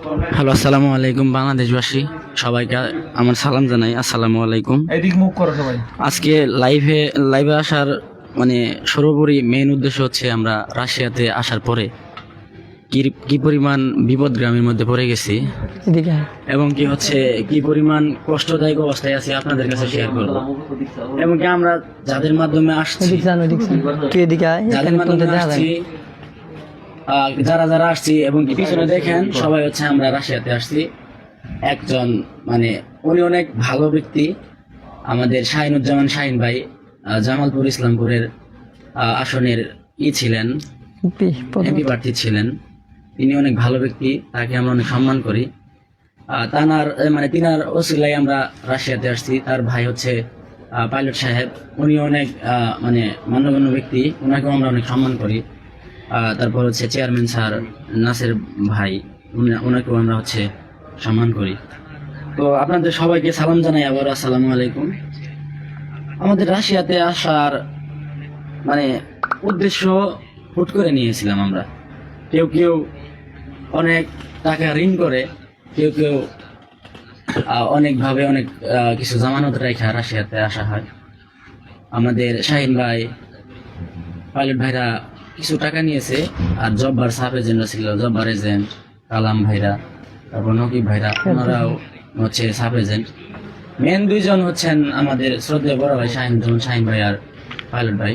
Hello, আসসালামু আলাইকুম বাংলাদেশবাসী সবাইকে আমার সালাম জানাই। আসসালামু আলাইকুম। এদিক মুখ করো সবাই। আজকে লাইভে আসার মানে সর্বোপরি মেইন উদ্দেশ্য হচ্ছে আমরা রাশিয়াতে আসার পরে কি পরিমাণ বিপদগ্রামের মধ্যে পড়ে গেছি এবং কি পরিমাণ কষ্টদায়ক অবস্থায় আছি আপনাদের কাছে শেয়ার করবো। এবং কি আমরা যাদের মাধ্যমে আসছি যারা যারা আসছি এবং কি পিছনে দেখেন সবাই হচ্ছে আমরা রাশিয়াতে আসছি। একজন মানে উনি অনেক ভালো ব্যক্তি, আমাদের শাহিনুজ্জামান শাহিন ভাই জামালপুর ইসলামপুরের আসনের ছিলেন, এমপি প্রার্থী ছিলেন। তিনি অনেক ভালো ব্যক্তি, তাকে আমরা অনেক সম্মান করি। তিনার ওসিলায় আমরা রাশিয়াতে আসছি। তার ভাই হচ্ছে পাইলট সাহেব, উনি অনেক মান্যগণ্য ব্যক্তি, ওনাকেও আমরা অনেক সম্মান করি। তারপর হচ্ছে চেয়ারম্যান স্যার নাসের ভাই, ওনাকেও আমরা হচ্ছে সম্মান করি। তো আপনাদের সবাইকে সালাম জানাই আবার, আসসালামু আলাইকুম। আমাদের রাশিয়াতে আসার উদ্দেশ্য হুট করে নিয়েছিলাম আমরা। কেউ অনেক টাকা ঋণ করে, কেউ অনেকভাবে অনেক কিছু জামানত রেখা রাশিয়াতে আসা হয়। আমাদের শাহিন ভাই, পাইলট ভাইরা কিছু টাকা নিয়েছে, আর জব্বার সাব এজেন্টরা ছিল, জব্বার এজেন্ট কালাম ভাইরা, তারপর নকিব ভাইরা, ওনারাও হচ্ছে সাব এজেন্ট। মেন দুইজন হচ্ছেন আমাদের শ্রদ্ধেয় বড় ভাই শাহিন ভাই আর পাইলট ভাই।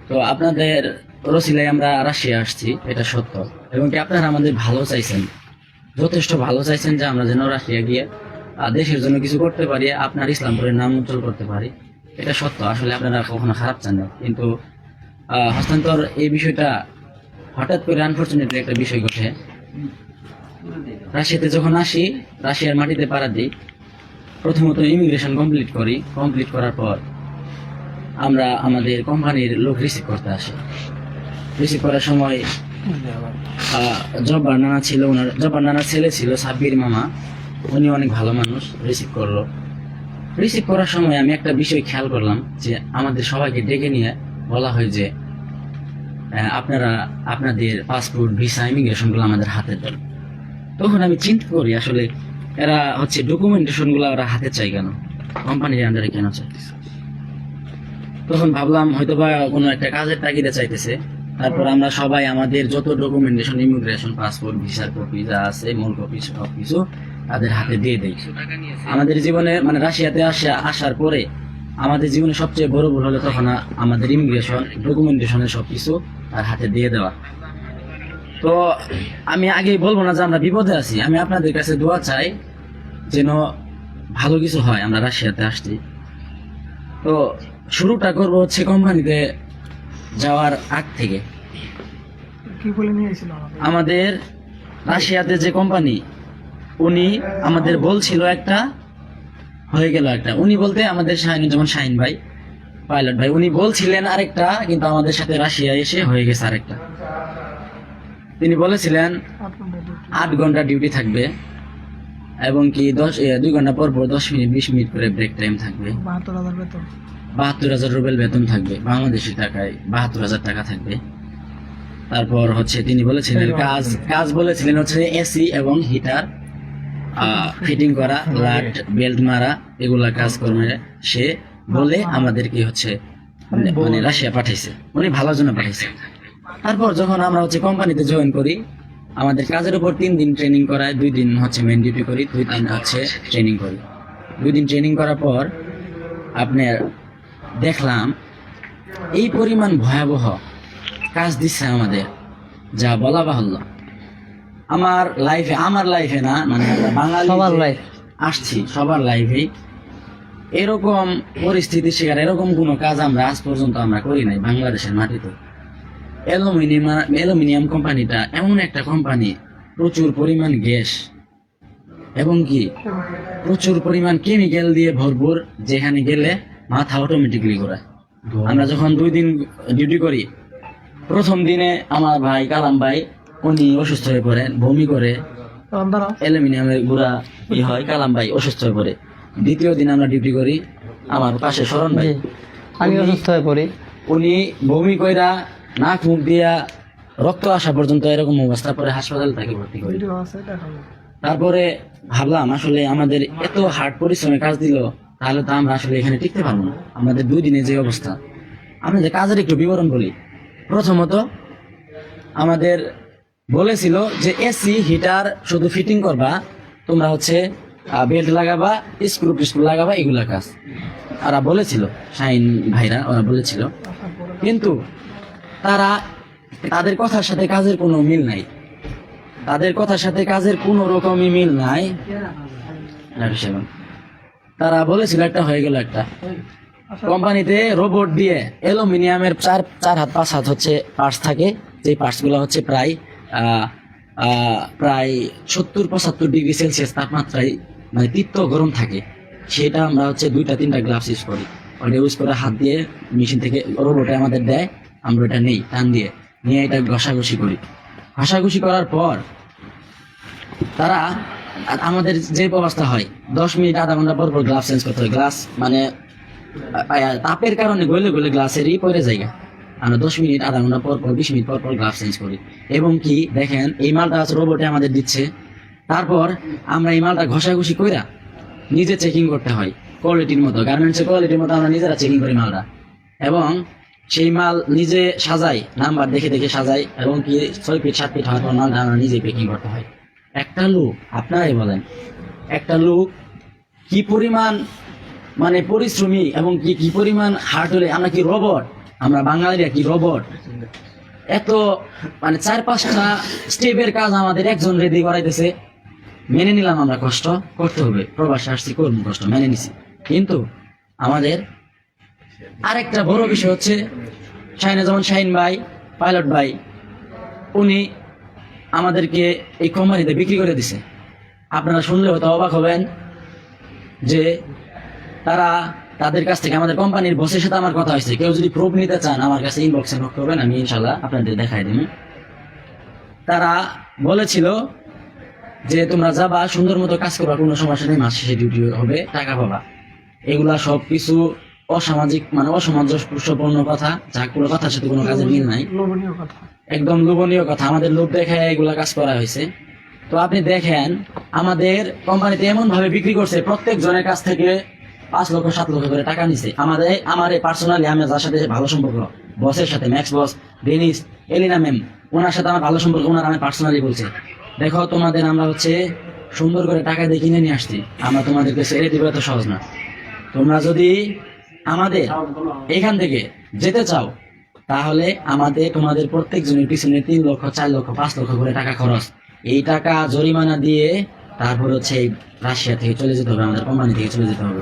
তো আপনাদের রসিলায় আমরা রাশিয়া আসছি, এটা সত্য। এবং কি আপনারা আমাদের ভালো চাইছেন, যথেষ্ট ভালো চাইছেন যে আমরা যেন রাশিয়া গিয়ে দেশের জন্য কিছু করতে পারি, আপনার ইসলামপুরের নাম উজ্জ্বল করতে পারি। এটা সত্য, আসলে আপনারা কখনো খারাপ চান না। কিন্তু হস্তান্তর এই বিষয়টা হঠাৎ করে আনফরচুনেটলি একটা বিষয় ঘটে। রাশিয়াতে যখন আসি, রাশিয়ার মাটিতে পাড়া দিই, প্রথমত ইমিগ্রেশন কমপ্লিট করার পর আমরা আমাদের কোম্পানির লোক রিসিভ করতে আসি। রিসিভ করার সময় জব্বার নানার ছেলে ছিল সাব্বির মামা, উনি অনেক ভালো মানুষ, রিসিভ করলো। রিসিভ করার সময় আমি একটা বিষয় খেয়াল করলাম যে আমাদের সবাইকে ডেকে নিয়ে বলা হয় যে আপনারা আপনাদের পাসপোর্ট, ভিসা, ইমিগ্রেশন গুলো আমাদের হাতে দেন। তখন আমি চিন্তা করি আসলে এরা হচ্ছে ডকুমেন্টেশন গুলো ওরা হাতে চাই কেন, কোম্পানির আন্ডারে কেন চাই। তখন ভাবলাম হয়তো বা কোনো একটা কাজের তাগিদে চাইতেছে। তারপর আমরা সবাই আমাদের যত ডকুমেন্টেশন, ইমিগ্রেশন, পাসপোর্ট, ভিসার কপি যা আছে, মূল কপি সব কিছু তাদের হাতে দিয়ে দেয়। আমাদের জীবনে রাশিয়াতে আসার পরে আমাদের জীবনে সবচেয়ে বড় ভুল হলো তখন আমাদের ইমিগ্রেশন, ডকুমেন্টেশনের সবকিছু তার হাতে দিয়ে দেওয়া। তো আমি আগেই বলবো না যে আমরা বিপদে আছি, আমি আপনাদের কাছে দোয়া চাই যেন ভালো কিছু হয়। আমরা রাশিয়াতে আসছি, তো শুরুটা করবো হচ্ছে কোম্পানিতে যাওয়ার আগ থেকে। আমাদের রাশিয়াতে যে কোম্পানি, উনি আমাদের বলছিল একটা, হয়ে গেল একটা। উনি বলতে আমাদের যেমন শাহিন ভাই, পাইলট ভাই, উনি বলছিলেন আরেকটা, কিন্তু আমাদের সাথে রাশিয়া এসে হয়ে গেছে আরেকটা। তিনি বলেছিলেন 8 ঘন্টা ডিউটি থাকবে এবং কি 2 ঘন্টা পর 10 মিনিট 20 মিনিট করে ব্রেক টাইম থাকবে। 72,000 রুবেল বেতন থাকবে, বাংলাদেশি টাকায় 72,000 টাকা থাকবে। তারপর হচ্ছে তিনি বলেছিলেন কাজ বলেছিলেন হচ্ছে এসি এবং হিটার ফিটিং করা, লাট বেল্ট মারা, এগুলা কাজ করবে। সে বলে আমাদেরকে হচ্ছে রাশিয়া পাঠাইছে, উনি ভালোর জন্য পাঠাইছে। তারপর যখন আমরা হচ্ছে কোম্পানিতে জয়েন করি, আমাদের কাজের উপর 3 দিন ট্রেনিং করায়, 2 দিন হচ্ছে মেন ডিউটি করি, 2 দিন হচ্ছে ট্রেনিং করি। 2 দিন ট্রেনিং করার পর আপনার দেখলাম এই পরিমাণ ভয়াবহ কাজ দিচ্ছে আমাদের, যা বলা বাহুল্য। আমার লাইফে না, বাঙালি আসছি সবার লাইফে এরকম পরিস্থিতির শিকার, এরকম কোনো কাজ আমরা আজ পর্যন্ত আমরা করি নাই বাংলাদেশের মাটিতে। অ্যালুমিনিয়াম কোম্পানিটা এমন একটা কোম্পানি, প্রচুর পরিমাণ গ্যাস এবং কি প্রচুর পরিমাণ কেমিক্যাল দিয়ে ভরপুর, যেখানে গেলে মাথা অটোমেটিকলি ঘোরায়। আমরা যখন 2 দিন ডিউটি করি, প্রথম দিনে আমার ভাই কালাম ভাই, উনি অসুস্থ হয়ে পড়েন, বমি করে, অ্যালুমিনিয়ামের গুঁড়া হয়, কালাম ভাই অসুস্থ হয়ে পড়ে। দ্বিতীয় দিন আমরা ডিউটি করি, আমার পাশে শরণ ভাই, আমি অসুস্থ হয়ে পড়ি, উনি বমি কইরা নাক মুখ দিয়া রক্ত আসা পর্যন্ত এরকম অবস্থা, পরে হাসপাতালে তাকে ভর্তি করি। তারপরে ভাবলাম আসলে আমাদের এত হার্ড পরিশ্রমে কাজ দিল, তাহলে তো আমরা আসলে এখানে টিকতে পারবো না। আমাদের 2 দিনে যে অবস্থা, আমাদের কাজের একটু বিবরণ বলি। প্রথমত আমাদের বলেছিল যে এসি হিটার শুধু ফিটিং করবা, তোমরা হচ্ছে বেল্ট লাগাবা, স্ক্রু টিস্ক্রু লাগাবা, এগুলা কাজ ওরা বলেছিল, শাইন ভাইরা ওরা বলেছিল। কিন্তু তাদের কথার সাথে কাজের কোনো মিল নাই, তাদের কথার সাথে কাজের কোনো রকমই মিল নাই। তারা বলেছিল একটা, হয়ে গেল একটা। কোম্পানিতে রোবট দিয়ে অ্যালুমিনিয়ামের 4 হাত 5 হাত হচ্ছে পার্টস থাকে, যে পার্টস গুলো হচ্ছে প্রায় 70-75 ডিগ্রি সেলসিয়াস তাপমাত্রায় মানে তীব্র গরম থাকে। সেটা আমরা হচ্ছে 2-3টা গ্লাভস ইউজ করি, ওটা ইউজ করে হাত দিয়ে মেশিন থেকে রোবটে আমাদের দেয়, আমরা এটা নেই, টান দিয়ে নিয়ে এটা ঘষাঘষি করি। ঘষাঘষি করার পর তারা আমাদের যে অবস্থা হয়, 10 মিনিট আধা ঘন্টা পর পর গ্লাস চেঞ্জ করতে হয়। গ্লাস মানে তাপের কারণে গলে গলে গ্লাসেরই পরে জায়গা। আমরা 10 মিনিট আধা ঘন্টা পর পর 20 মিনিট পর পর গ্লাস চেঞ্জ করি। এবং কি দেখেন, এই মালটা রোবটে আমাদের দিচ্ছে, তারপর আমরা এই মালটা ঘষাঘষি কইরা নিজে চেকিং করতে হয় কোয়ালিটির মতো, গার্মেন্টসের কোয়ালিটির মতো আমরা নিজেরা চেকিং করি মালটা, এবং সেই মাল নিজে সাজাই, নাম্বার দেখে দেখে সাজাই, এবং কি 6 ফিট 7 ফিট হওয়ার পর মালটা আমরা নিজে প্যাকিং করতে হয়। একটা লোক, আপনারাই বলেন, একটা লোক কি পরিমাণ মানে পরিশ্রমী এবং কি পরিমাণ হার্ড হলে আমরা কি রোবট, আমরা বাঙালিরা কি রোবট? এত মানে 4-5টা স্টেপের কাজ আমাদের একজন রেডি করাইতেছে। মেনে নিলাম, আমরা কষ্ট করতে হবে, প্রবাসে আসছি, করবো কষ্ট, মেনে নিছি। কিন্তু আমাদের আরেকটা বড় বিষয় হচ্ছে, যেমন শাহিন ভাই, পাইলট ভাই, উনি আমাদেরকে এই কোম্পানিতে বিক্রি করে দিছে। আপনারা শুনলে হয়তো অবাক হবেন যে তাদের কাছ থেকে আমাদের কোম্পানির বসের সাথে আমার কথা হয়েছে। কেউ যদি প্রুফ নিতে চান আমার কাছে ইনবক্সে নক করবেন, আমি ইনশাল্লাহ আপনাদের দেখাই দিব। তারা বলেছিল যে তোমরা যাবা, সুন্দর মতো কাজ করবা, কোনো সমস্যা নেই, মাস শেষে ডিউটি হবে, টাকা পাবা। এগুলা সবকিছু অসামাজিক মানে অসামঞ্জস্যপূর্ণ কথা, যা কোনো কথার সাথে কোনো কাজের মিল নাই, একদম লোভনীয় কথা। আমাদের লোভ দেখায় এগুলা কাজ করা হয়েছে। তো আপনি দেখেন, আমাদের কোম্পানিতে এমন ভাবে বিক্রি করছে, প্রত্যেক জনের কাছ থেকে 5 লক্ষ 7 লক্ষ করে টাকা নিছে। আমার পার্সোনালি আমি যার সাথে ভালো সম্পর্ক, বসের সাথে, ম্যাক্স বস, ডেনিস, এলিনা ম্যাম, ওনার সাথে আমার ভালো সম্পর্ক। ওনার আমি পার্সোনালি বলছে, দেখো তোমাদের আমরা হচ্ছে সুন্দর করে টাকা দিয়ে কিনে নিয়ে আসছি, আমরা তোমাদেরকে ছেড়ে দিব, এত সহজ না। তোমরা যদি আমাদের এখান থেকে যেতে চাও, তাহলে তোমাদের প্রত্যেক জনের পিছনে 3 লক্ষ 4 লক্ষ 5 লক্ষ করে টাকা খরচ। এই টাকা জরিমানা দিয়ে তারপর হচ্ছে রাশিয়া থেকে চলে যেতে হবে, আমাদের কোম্পানি থেকে চলে যেতে হবে।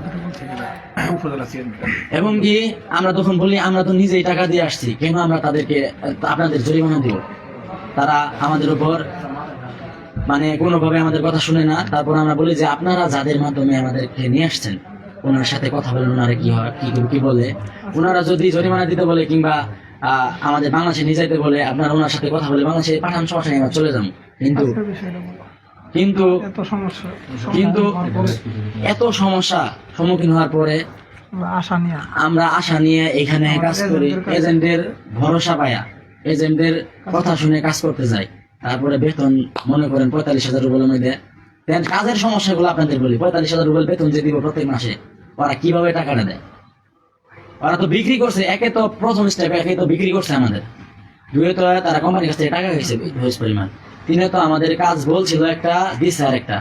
এবং কি আমরা তখন বলি, আমরা তো নিজেই টাকা দিয়ে আসছি, কেন আমরা তাদেরকে আপনাদের জরিমানা দিব? তারা আমাদের উপর মানে কোনোভাবে আমাদের কথা শুনে না। তারপর আমরা বলি যে আপনারা যাদের মাধ্যমে আমাদেরকে নিয়ে আসছেন, ওনার সাথে কথা বলেন, ওনারা কি বলে। ওনারা যদি জরিমানা দিতে বলে কিংবা আমাদের বাংলাদেশে নিয়ে যাইতে বলে, আপনারা ওনার সাথে কথা বলে বাংলাদেশে পাঠান, সমস্যা নেই, আমরা চলে যাবো। কিন্তু এত সমস্যা সম্মুখীন হওয়ার পরে আমরা আশা নিয়ে এখানে কাজ করি, এজেন্টের ভরসা পায়া, এজেন্টের কথা শুনে কাজ করতে যাই। তারপরে বেতন মনে করেন 45,000 রুবেল মধ্যে। কাজের সমস্যাগুলো আপনাদের বলি, 45,000 রুবেল বেতন যে দিব প্রত্যেক মাসে, ওরা কিভাবে টাকাটা দেয়? ওরা তো বিক্রি করছে, একে তো প্রথম স্টেপ, একে তো বিক্রি করছে আমাদের, দুয়ে তো তারা কোম্পানির কাছ থেকে টাকা খাইছে হিউজ পরিমাণ, তিনে তো আমাদের কাজ বলছিল একটা, দিচ্ছে আর একটা।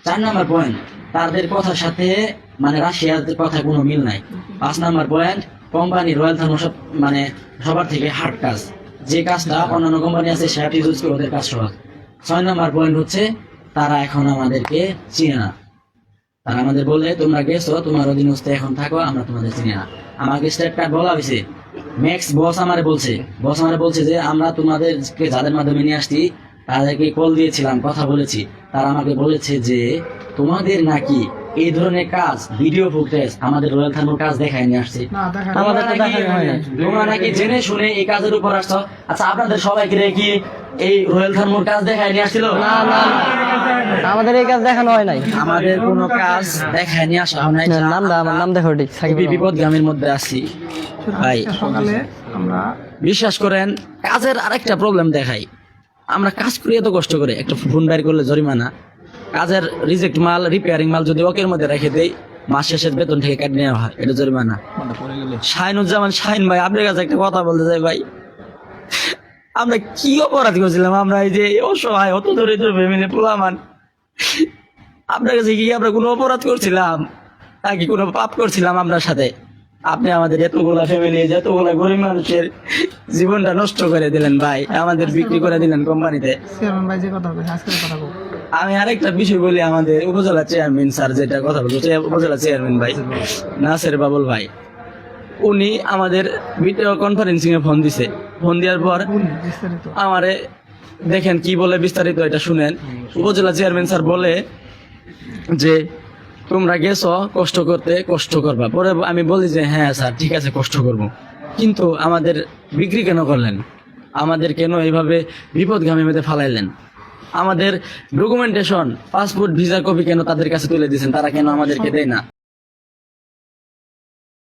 4 নাম্বার পয়েন্ট, তাদের কথার সাথে মানে রাশিয়ার কথা কোনো মিল নাই। 5 number point, company royal thermo মানে সবার থেকে হার্ড কাজ, যে কাজটা অন্যান্য কোম্পানি আছে সেটা ইউজ করে ওদের কাজ সহজ। 6 নাম্বার পয়েন্ট হচ্ছে, তারা এখন আমাদেরকে চিনে না। তারা আমাদের বলে, তোমরা গেছো, তোমার অধীনস্থ এখন থাকো, আমরা তোমাদের চিনি না। আমাকে স্টেট কার্ড বলা হয়েছে, ম্যাক্স বস আমারে বলছে যে আমরা তোমাদেরকে যাদের মাধ্যমে নিয়ে আসছি তাদেরকে কল দিয়েছিলাম, কথা বলেছি। তারা আমাকে বলেছে যে তোমাদের নাকি এই ধরনের কাজ ভিডিও ফুটেজ আমাদের রয়্যাল থার্মোর কাজ দেখায় নিয়ে আসছে। আমাদের তো দেখানো হয় না। তোমরা নাকি জেনে শুনে এই কাজের উপর আসছো। আচ্ছা আপনাদের সবাইকে কি এই রয়্যাল থার্মোর কাজ দেখায় নিয়ে আসছিল? না না আমাদের এই কাজ দেখানো হয় নাই। আমাদের কোনো কাজ দেখায় নিয়ে আসা হয় নাই। আমার নাম দেখো ঠিক সাকিব খুবই বিপদগামীর মধ্যে আছি ভাই। সকালে আমরা বিশ্বাস করেন কাজের আরেকটা প্রবলেম দেখাই, আমরা কাজ করি এত কষ্ট করে, একটা ফোন বাইর করলে জরিমানা, কাজের রিজেক্ট মাল রিপেয়ারিং মাল যদি ওকের মধ্যে রেখে দেই মাস শেষের বেতন থেকে কেটে নেওয়া হয়, এটা জরিমানা। শাহিনুজ্জামান শাহিন ভাই, আপনার কাছে একটা কথা বলতে চাই ভাই, আমরা কি অপরাধ করছিলাম? আমরা এই যে অসহায় অত দরিদ্র ফ্যামিলি পোলামান, আপনার কাছে কি আমরা কোনো অপরাধ করছিলাম নাকি কোনো পাপ করছিলাম আপনার সাথে? আপনি আমাদের এতগুলা ফ্যামিলি, এতগুলা গরিব মানুষের জীবনটা নষ্ট করে দিলেন ভাই, আমাদের বিক্রি করে দিলেন কোম্পানিতে। চেয়ারম্যান ভাই যে কথা বলছে আজকের কথা বল। আমি আরেকটা বিষয় বলি, আমাদের উপজেলা চেয়ারম্যান স্যার যেটা কথা বলছে, উপজেলা চেয়ারম্যান ভাই নাসের বাবুল ভাই, উনি আমাদের ভিডিও কনফারেন্সিং এ ফোন দিছে। ফোন দেওয়ার পর বিস্তারিত আমারে দেখেন কি বলে, বিস্তারিত এটা শুনেন। উপজেলা চেয়ারম্যান স্যার বলে যে তোমরা গেছো কষ্ট করতে, কষ্ট করবা। পরে আমি বলি যে হ্যাঁ স্যার ঠিক আছে কষ্ট করব, কিন্তু আমাদের বিক্রি কেন করলেন? আমাদের কেন এইভাবে বিপদগামী মধ্যে ফালাইলেন? আমাদের ডকুমেন্টেশন পাসপোর্ট ভিসা কপি কেন তাদের কাছে তুলে দিয়েছেন? তারা কেন আমাদেরকে দেয় না?